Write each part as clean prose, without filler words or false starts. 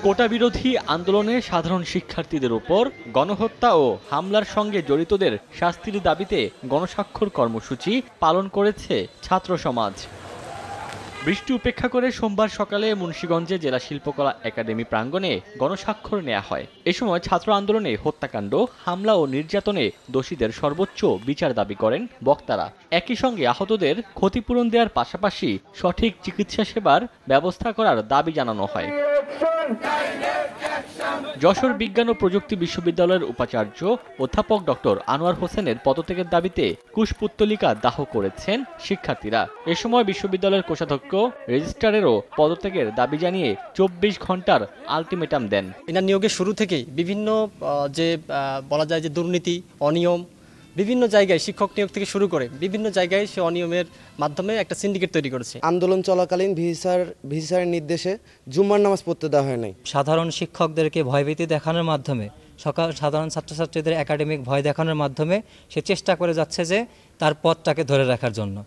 কোটা বিরোধী আন্দোলনে সাধারণ শিক্ষার্থীদের উপর গণহত্যা ও হামলার সঙ্গে জড়িতদের শাস্তির দাবিতে গণস্বাক্ষর কর্মসূচি পালন করেছে ছাত্র সমাজ। বৃষ্টি উপেক্ষা করে সোমবার সকালে মুন্সিগঞ্জে জেলা শিল্পকলা একাডেমি প্রাঙ্গণে গণস্বাক্ষর নেওয়া হয়। এ সময় ছাত্র আন্দোলনে হত্যাকাণ্ড, হামলা ও নির্যাতনে দোষীদের সর্বোচ্চ বিচার দাবি করেন বক্তারা। একই সঙ্গে আহতদের ক্ষতিপূরণ দেওয়ার পাশাপাশি সঠিক চিকিৎসা সেবার ব্যবস্থা করার দাবি জানানো হয়। যশোর বিজ্ঞান ও প্রযুক্তি বিশ্ববিদ্যালয়ের উপাচার্য অধ্যাপক ডক্টর আনোয়ার হোসেনের পদত্যাগের দাবিতে কুশপুত্তলিকা দাহ করেছেন শিক্ষার্থীরা। এ সময় বিশ্ববিদ্যালয়ের কোষাধ্যক্ষ রেজিস্ট্রারেরও পদত্যাগের দাবি জানিয়ে 24 ঘন্টার আলটিমেটাম দেন। এনার নিয়োগের শুরু থেকেই বিভিন্ন বলা যায় যে দুর্নীতি, অনিয়ম বিভিন্ন জায়গায় শিক্ষক নিয়োগ থেকে শুরু করে বিভিন্ন জায়গায় সে অনিয়মের মাধ্যমে একটা সিন্ডিকেট তৈরি করেছে। আন্দোলন চলাকালীন ভিসিআর নির্দেশে জুম্মার নামাজ পড়তে দেওয়া হয় নাই। সাধারণ শিক্ষকদেরকে ভয়ভীতি দেখানোর মাধ্যমে, সাধারণ ছাত্রছাত্রীদের একাডেমিক ভয় দেখানোর মাধ্যমে সে চেষ্টা করে যাচ্ছে যে তার পদটাকে ধরে রাখার জন্য।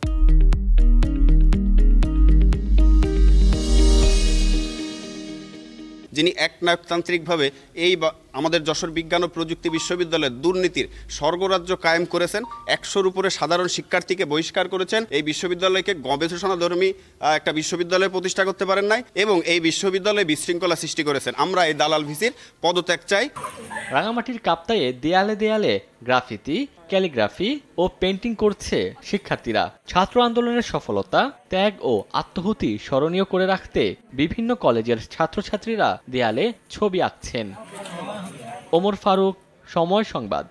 যিনি একনায়কতান্ত্রিকভাবে এই আমাদের যশোর বিজ্ঞান ও প্রযুক্তি বিশ্ববিদ্যালয়ের দুর্নীতির স্বর্গরাজ্য কায়েম করেছেন, 100-র উপরে সাধারণ শিক্ষার্থীকে বহিষ্কার করেছেন, এই বিশ্ববিদ্যালয়কে গবেষণাধর্মী একটা বিশ্ববিদ্যালয় প্রতিষ্ঠা করতে পারেন নাই এবং এই বিশ্ববিদ্যালয়ে বিশৃঙ্খলা সৃষ্টি করেছেন। আমরা এই দালাল ভিসির পদত্যাগ চাই। রাঙামাটির কাপ্তায়ে দেয়ালে দেয়ালে গ্রাফিতি, ক্যালিগ্রাফি ও পেন্টিং করছে শিক্ষার্থীরা। ছাত্র আন্দোলনের সফলতা, ত্যাগ ও আত্মহুতি স্মরণীয় করে রাখতে বিভিন্ন কলেজের ছাত্রছাত্রীরা দেয়ালে ছবি আঁকছেন। ওমর ফারুক, সময় সংবাদ।